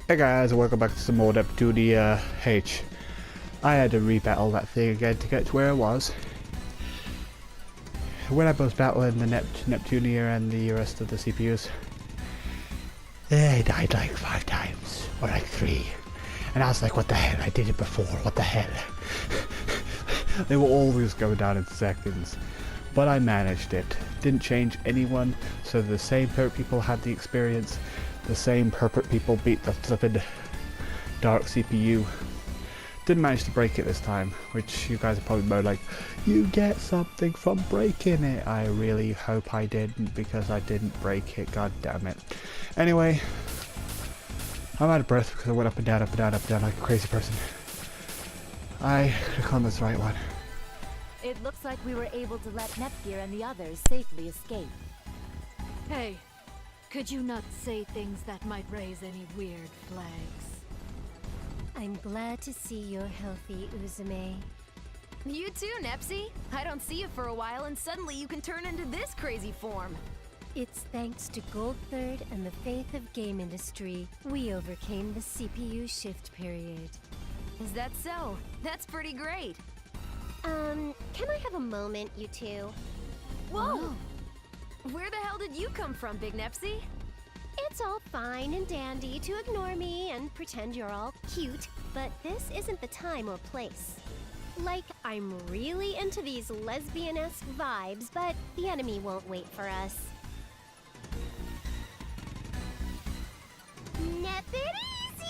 Hey guys, and welcome back to some more Neptunia H. I had to re-battle that thing again to get to where I was. When I was battling the Neptunia and the rest of the CPUs, I died like 5 times, or like 3. And I was like, what the hell, I did it before, what the hell. They were always going down in seconds. But I managed it. Didn't change anyone, so the same people had the experience. The same perfect people beat the flippin' dark CPU. Didn't manage to break it this time, which you guys are probably more like, you get something from breaking it. I really hope I didn't, because I didn't break it, god damn it. Anyway, I'm out of breath because I went up and down, up and down, up and down like a crazy person. I click on this right one. It looks like we were able to let Nepgear and the others safely escape. Hey, could you not say things that might raise any weird flags? I'm glad to see you're healthy, Uzume. You too, Nepsy. I don't see you for a while and suddenly you can turn into this crazy form. It's thanks to Goldthird and the faith of game industry, we overcame the CPU shift period. Is that so? That's pretty great. Can I have a moment, you two? Whoa! Where the hell did you come from, Big Nepsy? It's all fine and dandy to ignore me and pretend you're all cute, but this isn't the time or place. Like, I'm really into these lesbian-esque vibes, but the enemy won't wait for us. Nep it easy!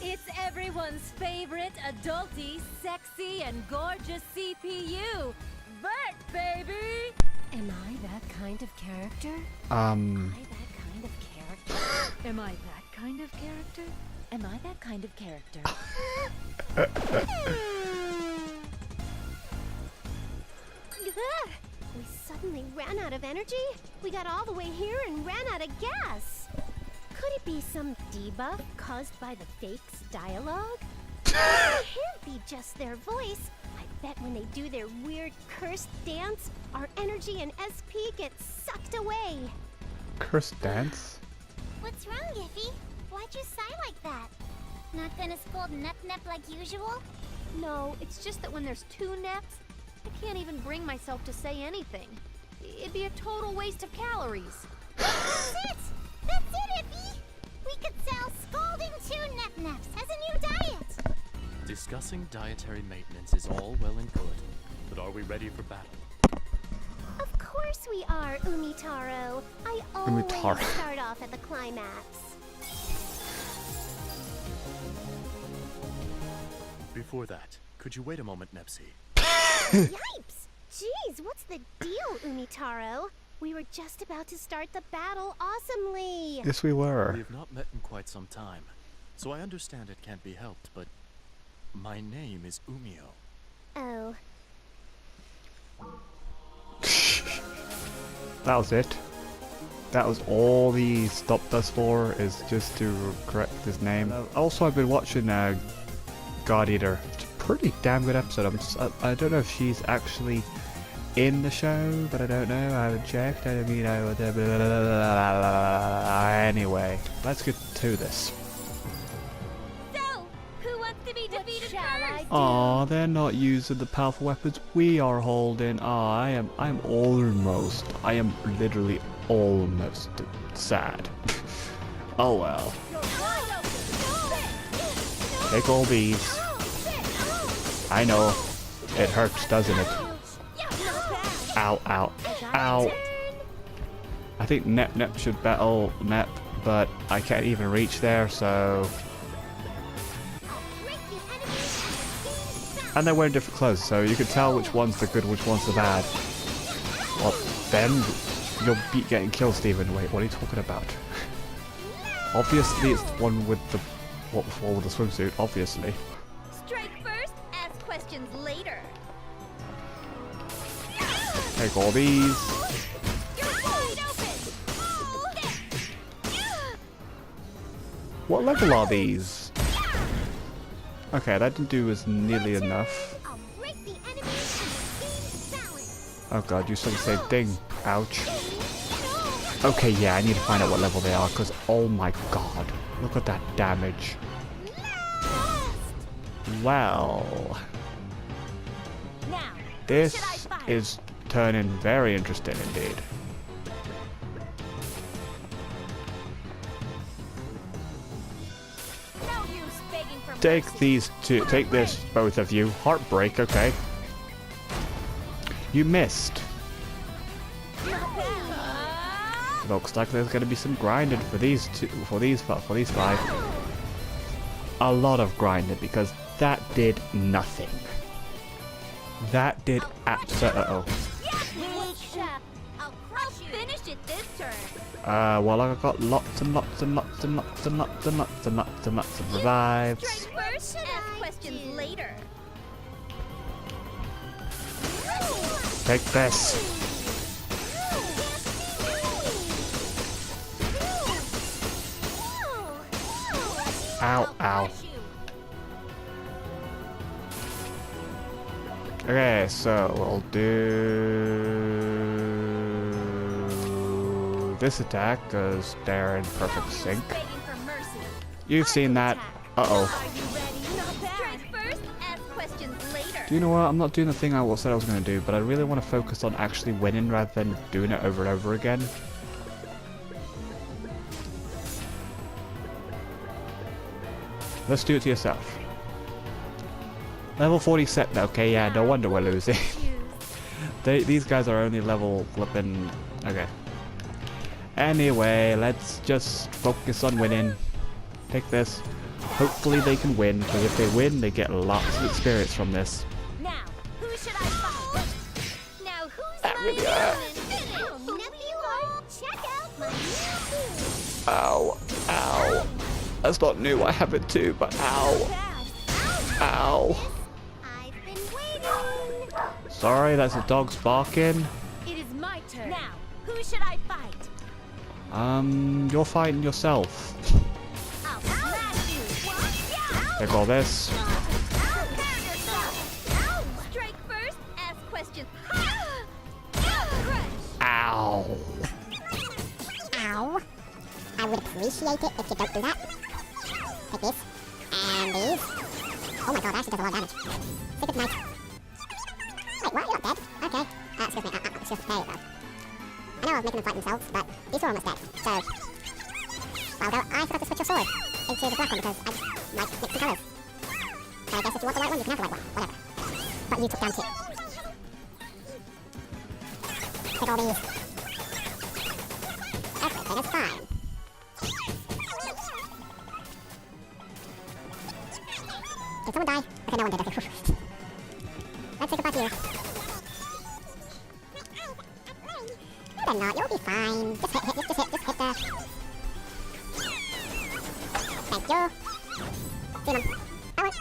It's everyone's favorite adulty, sexy, and gorgeous CPU, Bert, baby! Am I that kind of character? Am I that kind of character? Am I that kind of character? Am I that kind of character? We suddenly ran out of energy? We got all the way here and ran out of gas! Could it be some debuff caused by the fake's dialogue? It can't be just their voice. I bet when they do their weird cursed dance, our energy and SP get sucked away. Cursed dance? What's wrong, Iffy? Why'd you sigh like that? Not gonna scold Nep like usual? No, it's just that when there's 2 Neps, I can't even bring myself to say anything. It'd be a total waste of calories. That's it! That's it, Iffy! We could sell scalding 2 Nep-Neps as a new diet! Discussing dietary maintenance is all well and good, but are we ready for battle? Of course we are, Umitaro. I always Umitaro. start off at the climax. Before that, could you wait a moment, Nepsy? Yipes! Jeez, what's the deal, Umitaro? We were just about to start the battle awesomely! Yes, we were. We have not met in quite some time, so I understand it can't be helped, but my name is Umio. Oh. That was it. That was all he stopped us for, is just to correct his name. Also, I've been watching God Eater. It's a pretty damn good episode. I don't know if she's actually in the show, but I don't know. I haven't checked. I don't mean, anyway, let's get to this. So, who wants to be defeated first? Aw, they're not using the powerful weapons we are holding. I am literally almost sad. Oh well. Take all these. I know. It hurts, doesn't it? Ow, ow, ow. I think Nep should battle Nep, but I can't even reach there, so... And they're wearing different clothes, so you can tell which one's the good, which one's the bad. Well, then you'll be getting killed, Steven. Wait, what are you talking about? Obviously, it's the one with the with the swimsuit. Obviously. Strike first, ask questions later. Take all these. You're wide open! What level are these? Okay, that didn't do as nearly enough. I'll break the enemy and Oh god, you said the same thing. Ouch. Okay, yeah, I need to find out what level they are, because oh my god. Look at that damage. Well... Now, This is turning very interesting indeed. no use begging for Take mercy. these two. Take this, both of you. Heartbreak, okay. You missed. Looks like there's going to be some grinding for these two, for these five. A lot of grinding because that did nothing. That did absolutely. I'll finish it this turn. Well, I got lots and lots and lots and lots and lots and lots and lots and lots of revives. Strike first, ask questions later. Take this. Ow, ow. Okay, so we'll do this attack because they're in perfect sync. Begging for mercy. You've seen that. Uh-oh. Are you ready? Not bad. Strike first, ask questions later. Do you know what? I'm not doing the thing I said I was going to do, but I really want to focus on actually winning rather than doing it over and over again. Let's do it to yourself. Level 40 set. Okay, yeah, no wonder we're losing. These guys are only level flipping. Okay. Anyway, let's just focus on winning. Take this. Hopefully they can win, because if they win, they get lots of experience from this. Now, who should I fight? Now who's That my really opponent? Check out my new Ow. Ow. That's not new, I have it too, but ow. Ow. I've been waiting. Sorry, that's the dog's barking. It is my turn. Now, who should I fight? You're fighting yourself. I'll smash you. Take all this. Strike first, ask questions. Ow. Ow. I would appreciate it if you don't do that. Take this. And these. Oh my god, that actually does a lot of damage. Stick it nice. Wait, what? You're not dead? Okay. Excuse me. It's just there you go. I know I was making them fight themselves, but these two are almost dead. So... Well, I forgot to switch your sword into the black one because I just like mixing colours. So I guess if you want the white one, you can have the white one. Whatever. But you took down two. Take all these. Everything is fine. Did someone die? Okay, no one did. Okay. Let's take it back here. Then not. You'll be fine. Just hit the... Thank you. See them. Oh, wait.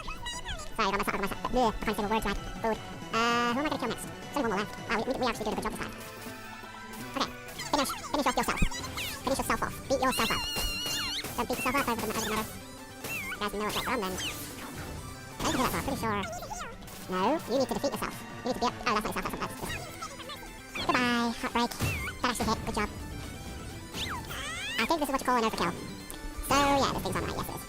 Sorry, I got myself. Bleh, I can't say the words right. Food. Who am I gonna kill next? There's only one more left. Wow, we actually did a good job this time. Okay. Finish off yourself. Finish yourself off. Beat yourself up. Don't beat yourself up over the matter. You guys know what that's done then. I can do that, I'm pretty sure. No, you need to defeat yourself. You need to be up. Oh, that's not yourself, that's this. Goodbye, heartbreak. That actually hit, good job. I think this is what you call an overkill. So, yeah, this thing's on right, yes it is.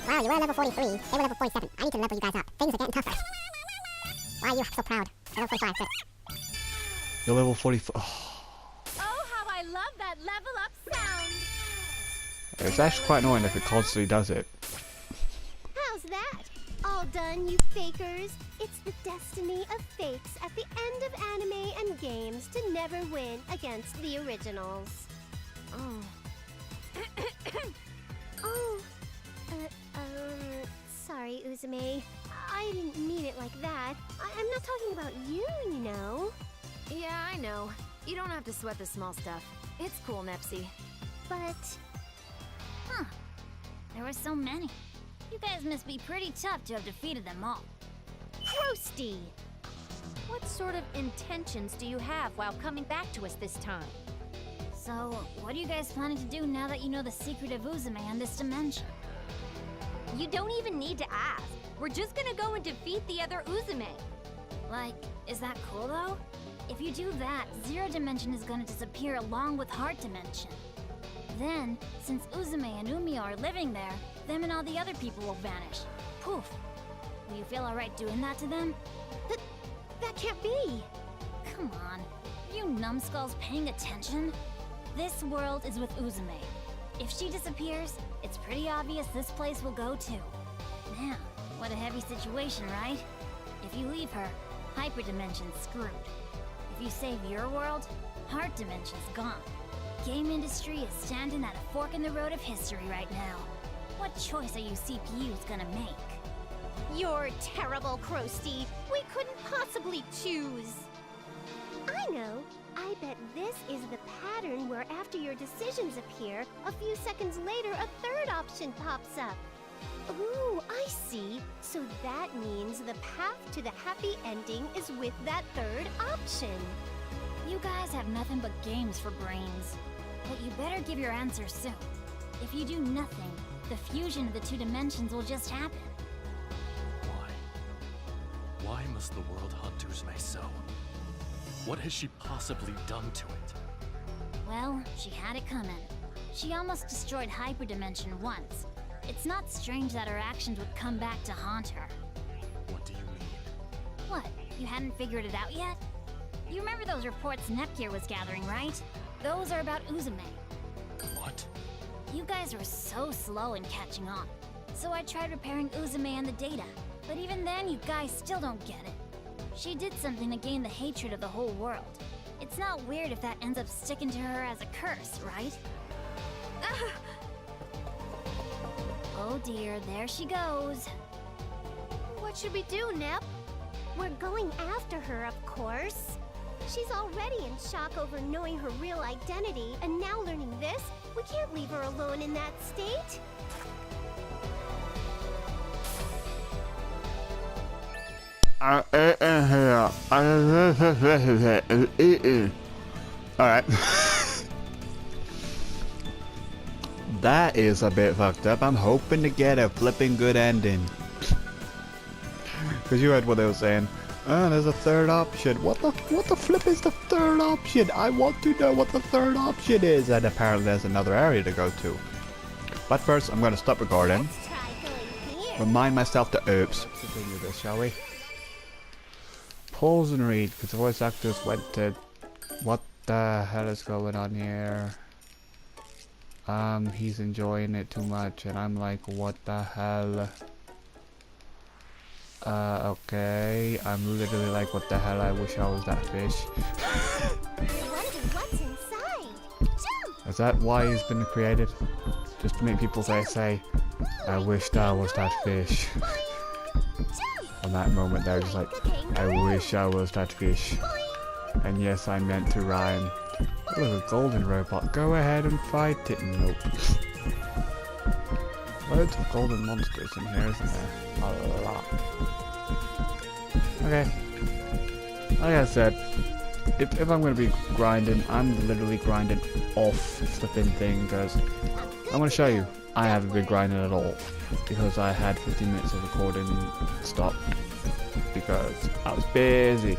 Wow, you were level 43, they were level 47. I need to level you guys up. Things are getting tougher. Why are you so proud? Level 45, good. You're level 44. Oh. Oh, how I love that level up sound. It's actually quite annoying if it constantly does it. How's that? All done, you fakers. It's the destiny of fakes at the end of anime and games to never win against the originals. Oh. Oh, sorry, Uzume. I didn't mean it like that. I'm not talking about you, you know. Yeah, I know. You don't have to sweat the small stuff. It's cool, Nepsy. But Huh. There were so many. You guys must be pretty tough to have defeated them all. Roasty! What sort of intentions do you have while coming back to us this time? So, what are you guys planning to do now that you know the secret of Uzume and this dimension? You don't even need to ask. We're just gonna go and defeat the other Uzume. Like, is that cool though? If you do that, Zero Dimension is gonna disappear along with Heart Dimension. Then, since Uzume and Umio are living there, them and all the other people will vanish. Poof. Will you feel alright doing that to them? That can't be. Come on. Are you numbskulls paying attention? This world is with Uzume. If she disappears, it's pretty obvious this place will go too. Man, what a heavy situation, right? If you leave her, Hyperdimension's screwed. If you save your world, Heart Dimension's gone. Game industry is standing at a fork in the road of history right now. What choice are you CPUs gonna make? You're terrible, Krusty. We couldn't possibly choose. I know. I bet this is the pattern where after your decisions appear, a few seconds later a third option pops up. Ooh, I see. So that means the path to the happy ending is with that third option. You guys have nothing but games for brains. But you better give your answer soon. If you do nothing, the fusion of the two dimensions will just happen. Why? Why must the world hunt Uzume so? What has she possibly done to it? Well, she had it coming. She almost destroyed Hyperdimension once. It's not strange that her actions would come back to haunt her. What do you mean? What? You hadn't figured it out yet? You remember those reports Nepgear was gathering, right? Those are about Uzume. What? You guys were so slow in catching on. So I tried repairing Uzume and the data. But even then, you guys still don't get it. She did something to gain the hatred of the whole world. It's not weird if that ends up sticking to her as a curse, right? Oh dear, there she goes. What should we do, Nep? We're going after her, of course. She's already in shock over knowing her real identity, and now learning this, we can't leave her alone in that state. Alright. That is a bit fucked up. I'm hoping to get a flipping good ending. Because you heard what they were saying. Oh, there's a third option. What the flip is the third option? I want to know what the third option is. And apparently there's another area to go to. But first, I'm going to stop recording. Let's try going here. Remind myself to oops. Continue this, shall we? Pause and read, because the voice actors went to... What the hell is going on here? He's enjoying it too much, and I'm like, what the hell? Okay. I'm literally like, what the hell? I wish I was that fish. Wonder what's inside. Jump! Is that why he's been created? Just to make people say, I wished I was that fish. Jump! On that moment, they're just like, I wish I was that fish. And yes, I meant to rhyme. Look, a golden robot. Go ahead and fight it. Nope. Loads of golden monsters in here, isn't there? A lot. Okay. Like I said, if I'm going to be grinding, I'm literally grinding off the flipping thing, because I'm going to show you. I haven't been grinding at all, because I had 15 minutes of recording stop, because I was busy.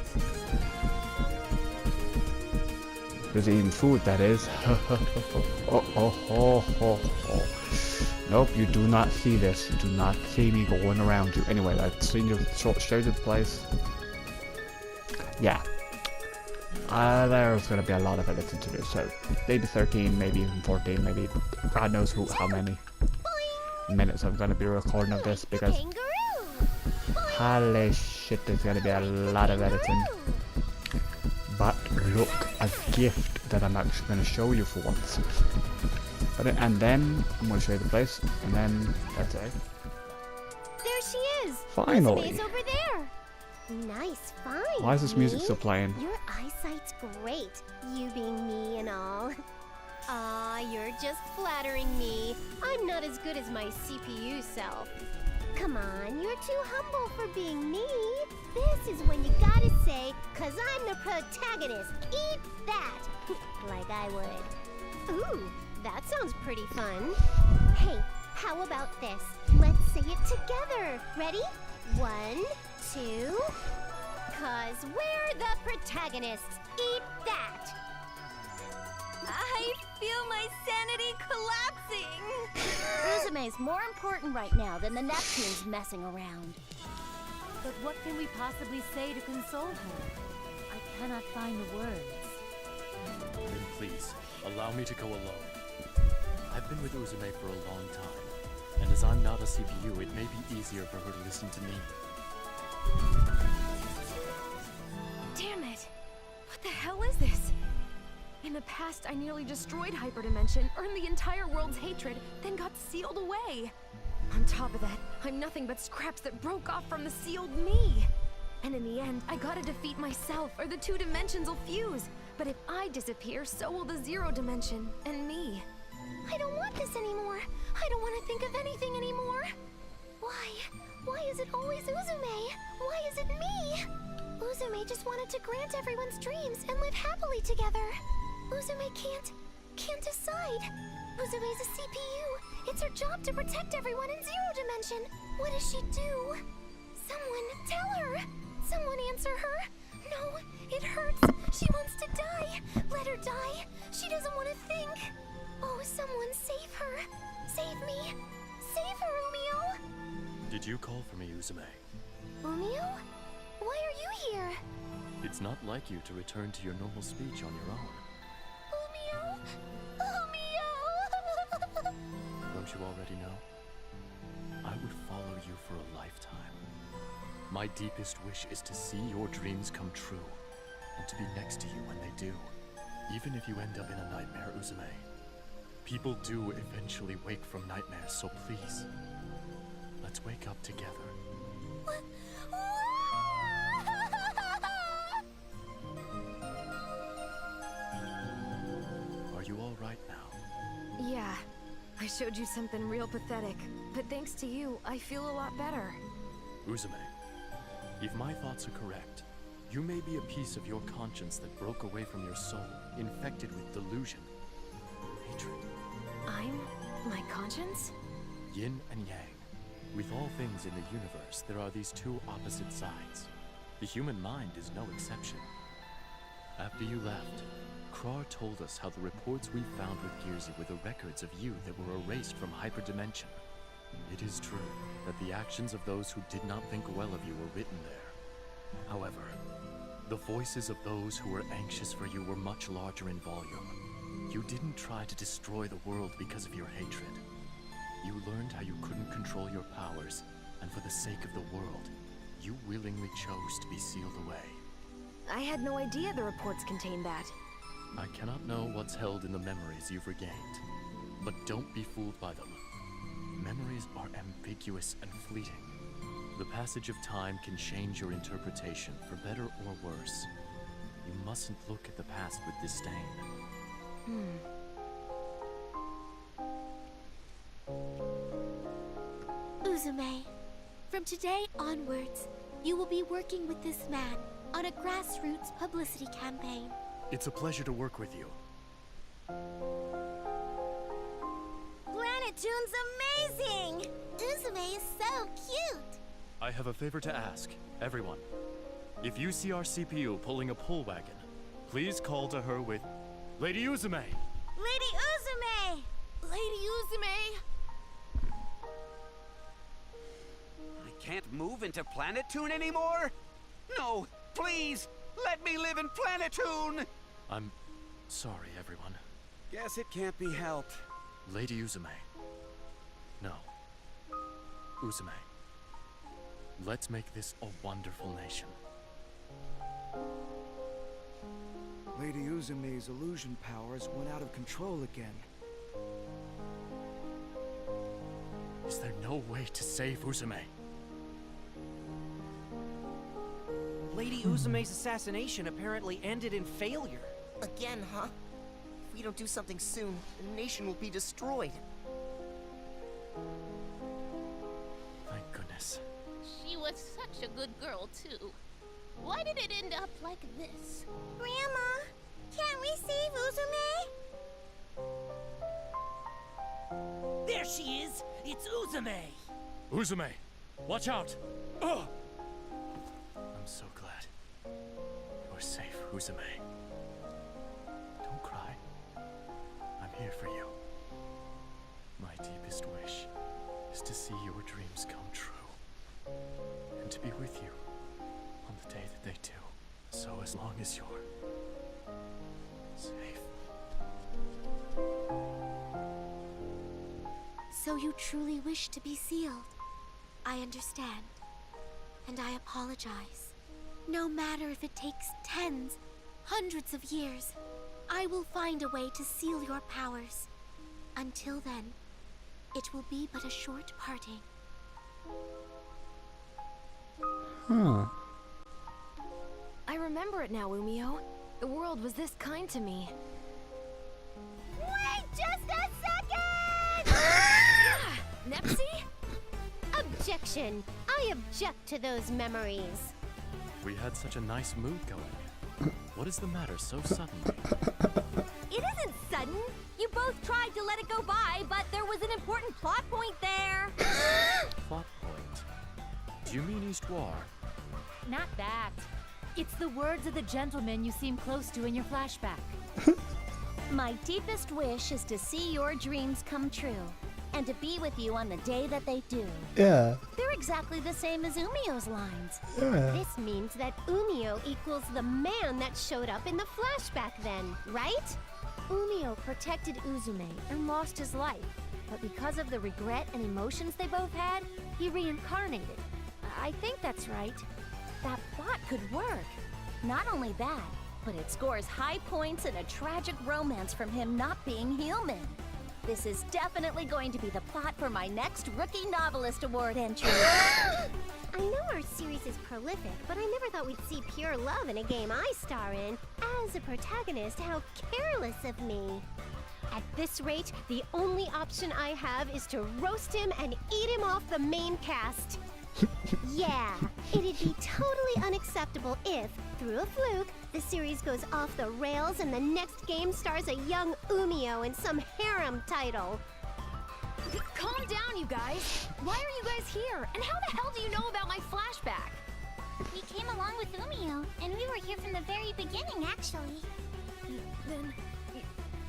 Busy eating food, that is. Nope, you do not see this. You do not see me going around you. Anyway, I've seen you show you the place. Yeah. There's gonna be a lot of editing to do, so maybe 13, maybe even 14, maybe God knows how many minutes I'm gonna be recording of this, because holy shit, there's gonna be a lot of editing. But look, a gift that I'm actually going to show you for once. And then I'm going to show you the place, and then that's it. There she is. Finally. Uzume's over there. Nice find. Why is this music me. still playing? Your eyesight's great, you being me and all. Aw, you're just flattering me. I'm not as good as my CPU self. Come on, you're too humble for being me. This is when you gotta say, 'cause I'm the protagonist. Eat that! Like I would. Ooh, that sounds pretty fun. Hey, how about this? Let's say it together. Ready? 1, 2. 'Cause we're the protagonists. Eat that! I feel my sanity collapsing! Uzume's more important right now than the Neptunes messing around. But what can we possibly say to console her? I cannot find the words. Then please, allow me to go alone. I've been with Uzume for a long time, and as I'm not a CPU, it may be easier for her to listen to me. Damn it! What the hell is this? In the past, I nearly destroyed Hyperdimension, earned the entire world's hatred, then got sealed away. On top of that, I'm nothing but scraps that broke off from the sealed me. And in the end, I gotta defeat myself, or the 2 dimensions will fuse. But if I disappear, so will the 0 dimension, and me. I don't want this anymore. I don't want to think of anything anymore. Why? Why is it always Uzume? Why is it me? Uzume just wanted to grant everyone's dreams and live happily together. Uzume can't decide. Uzume's a CPU. It's her job to protect everyone in 0 dimension. What does she do? Someone tell her. Someone answer her. No, it hurts. She wants to die. Let her die. She doesn't want to think. Oh, someone save her. Save me. Save her, Umio. Did you call for me, Uzume? Umio? Why are you here? It's not like you to return to your normal speech on your own. Umio? Umio! Don't you already know? I would follow you for a lifetime. My deepest wish is to see your dreams come true, and to be next to you when they do. Even if you end up in a nightmare, Uzume. People do eventually wake from nightmares, so please, let's wake up together. Are you all right now? Yeah, I showed you something real pathetic. But thanks to you, I feel a lot better. Uzume, if my thoughts are correct, you may be a piece of your conscience that broke away from your soul, infected with delusion, hatred. I'm my conscience? Yin and Yang. With all things in the universe, there are these 2 opposite sides. The human mind is no exception. After you left, Krar told us how the reports we found with Gearsy were the records of you that were erased from Hyperdimension. It is true that the actions of those who did not think well of you were written there. However, the voices of those who were anxious for you were much larger in volume. You didn't try to destroy the world because of your hatred. You learned how you couldn't control your powers, and for the sake of the world, you willingly chose to be sealed away. I had no idea the reports contained that. I cannot know what's held in the memories you've regained, but don't be fooled by them. Memories are ambiguous and fleeting. The passage of time can change your interpretation, for better or worse. You mustn't look at the past with disdain. Uzume, from today onwards, you will be working with this man on a grassroots publicity campaign. It's a pleasure to work with you. Planetoon's amazing! Uzume is so cute! I have a favor to ask, everyone. If you see our CPU pulling a pull wagon, please call to her with Lady Uzume! Lady Uzume! Lady Uzume! I can't move into Planetoon anymore? No, please, let me live in Planetoon! I'm sorry, everyone. Guess it can't be helped. Lady Uzume. No. Uzume. Let's make this a wonderful nation. Lady Uzume's illusion powers went out of control again. Is there no way to save Uzume? Lady Uzume's assassination apparently ended in failure. Again, huh? If we don't do something soon, the nation will be destroyed. Thank goodness. She was such a good girl, too. Why did it end up like this? Grandma, can't we save Uzume? There she is! It's Uzume! Uzume, watch out! Ugh! I'm so glad. You're safe, Uzume. Don't cry. I'm here for you. My deepest wish is to see your dreams come true. And to be with you on the day that they do. So as long as you're safe. So you truly wish to be sealed. I understand. And I apologize. No matter if it takes tens, hundreds of years, I will find a way to seal your powers. Until then, it will be but a short parting. Huh. I remember it now, Umio. The world was this kind to me. Wait just a second! Nepsi? Objection! I object to those memories. We had such a nice mood going. What is the matter so suddenly? It isn't sudden. You both tried to let it go by, but there was an important plot point there. Plot point. Do you mean Histoire? Not that. It's the words of the gentleman you seem close to in your flashback. My deepest wish is to see your dreams come true, and to be with you on the day that they do. Yeah. They're exactly the same as Umio's lines. Yeah. This means that Umio equals the man that showed up in the flashback then, right? Umio protected Uzume and lost his life, but because of the regret and emotions they both had, he reincarnated. I think that's right. That plot could work. Not only that, but it scores high points in a tragic romance from him not being human. This is definitely going to be the plot for my next Rookie Novelist Award entry. I know our series is prolific, but I never thought we'd see pure love in a game I star in. As a protagonist, how careless of me. At this rate, the only option I have is to roast him and eat him off the main cast. Yeah, it'd be totally unacceptable if, through a fluke, the series goes off the rails and the next game stars a young Umio in some harem title. Calm down, you guys. Why are you guys here? And how the hell do you know about my flashback? We came along with Umio, and we were here from the very beginning, actually. Then,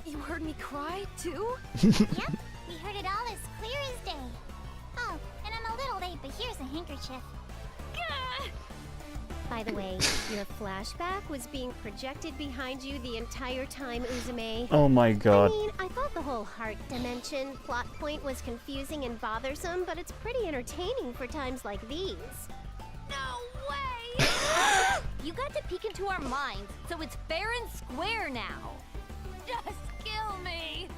you heard me cry, too? Yep, we heard it all as clear as day. Oh, and I'm a little late, but here's a handkerchief. Gah! By the way, your flashback was being projected behind you the entire time, Uzume. Oh my god. I mean, I thought the whole heart dimension plot point was confusing and bothersome, but it's pretty entertaining for times like these. No way! You got to peek into our minds, so it's fair and square now. Just kill me!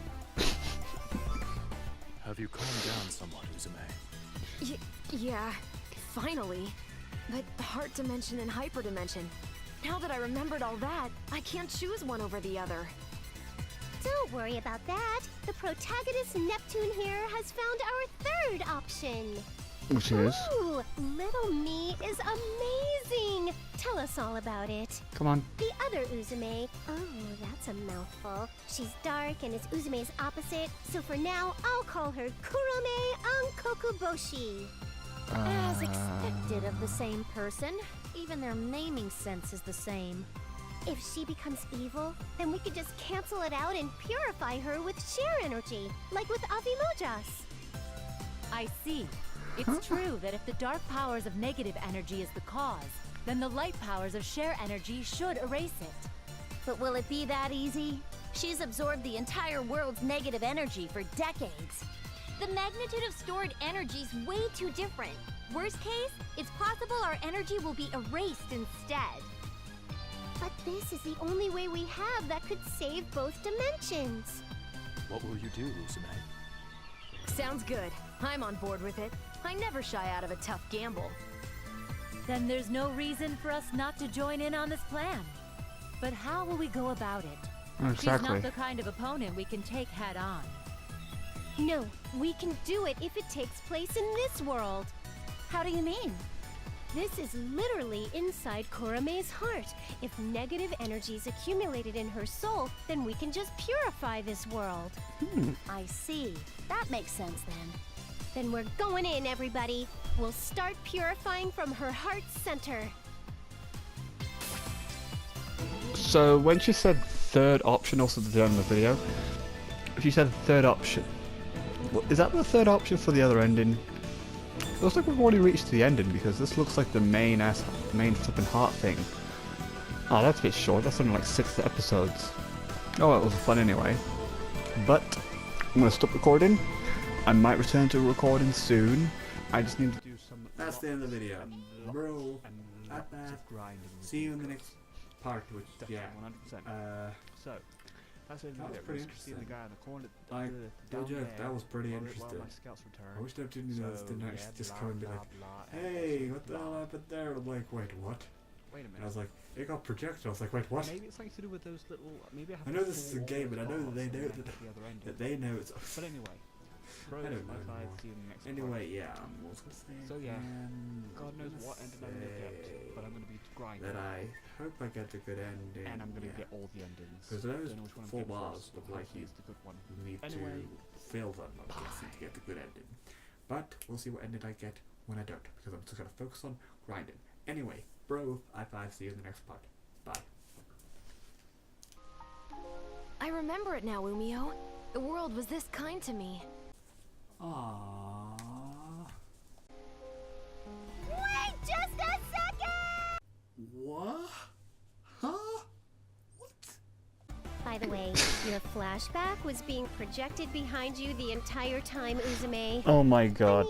Have you calmed down somewhat, Uzume? Yeah, finally. But heart dimension and hyper dimension. Now that I remembered all that, I can't choose one over the other. Don't worry about that. The protagonist Neptune here has found our third option. Which is? Ooh, little me is amazing. Tell us all about it. Come on. The other Uzume. Oh, that's a mouthful. She's dark and is Uzume's opposite, so for now, I'll call her Kurome Ankokuboshi. As expected of the same person, even their naming sense is the same. If she becomes evil, then we could just cancel it out and purify her with share energy, like with Avimojas. I see. It's true that if the dark powers of negative energy is the cause, then the light powers of share energy should erase it. But will it be that easy? She's absorbed the entire world's negative energy for decades. The magnitude of stored energy is way too different. Worst case, it's possible our energy will be erased instead. But this is the only way we have that could save both dimensions. What will you do, Uzume? Sounds good. I'm on board with it. I never shy out of a tough gamble. Then there's no reason for us not to join in on this plan. But how will we go about it? She's Exactly. not the kind of opponent we can take head on. No, we can do it if it takes place in this world. How do you mean? This is literally inside Kurome's heart. If negative energy's accumulated in her soul, then we can just purify this world. I see. That makes sense then. Then we're going in, everybody. We'll start purifying from her heart's center. So when she said third option, also at the end of the video, she said third option. Is that the third option for the other ending? It looks like we've already reached the ending because this looks like the main flipping heart thing. Oh, that's a bit short. That's only like 6 episodes. Oh, it was fun anyway. But I'm gonna stop recording. I might return to recording soon. I just need to do some. That's the end of the video, bro. At that. See you in the next part. Which yeah, 100%. So. That's it. That was pretty interesting. The guy in the corner. Like, that was pretty interesting. I wish that didn't actually just come and be like, hey, what the hell happened there? I'm like, wait, what? Wait a minute. And I was like, it got projected. I was like, wait, what? Maybe it's something to do with those little. Maybe I have. I know this is a game, but I know that they know that they know it's. But anyway. I don't know. Anyway, yeah, what was I gonna say? So yeah, God knows what ending I'm gonna get, but I'm gonna be grinding. That I hope I get the good ending. And I'm gonna get all the endings. Because those 4 bars look like you need to fill them, I'm guessing, to get the good ending. But we'll see what ending I get when I don't, because I'm just gonna focus on grinding. Anyway, bro, I5, see you in the next part. Bye. I remember it now, Umio. The world was this kind to me. Aww. Wait just a second! What? Huh? What? By the way, your flashback was being projected behind you the entire time, Uzume. Oh my God.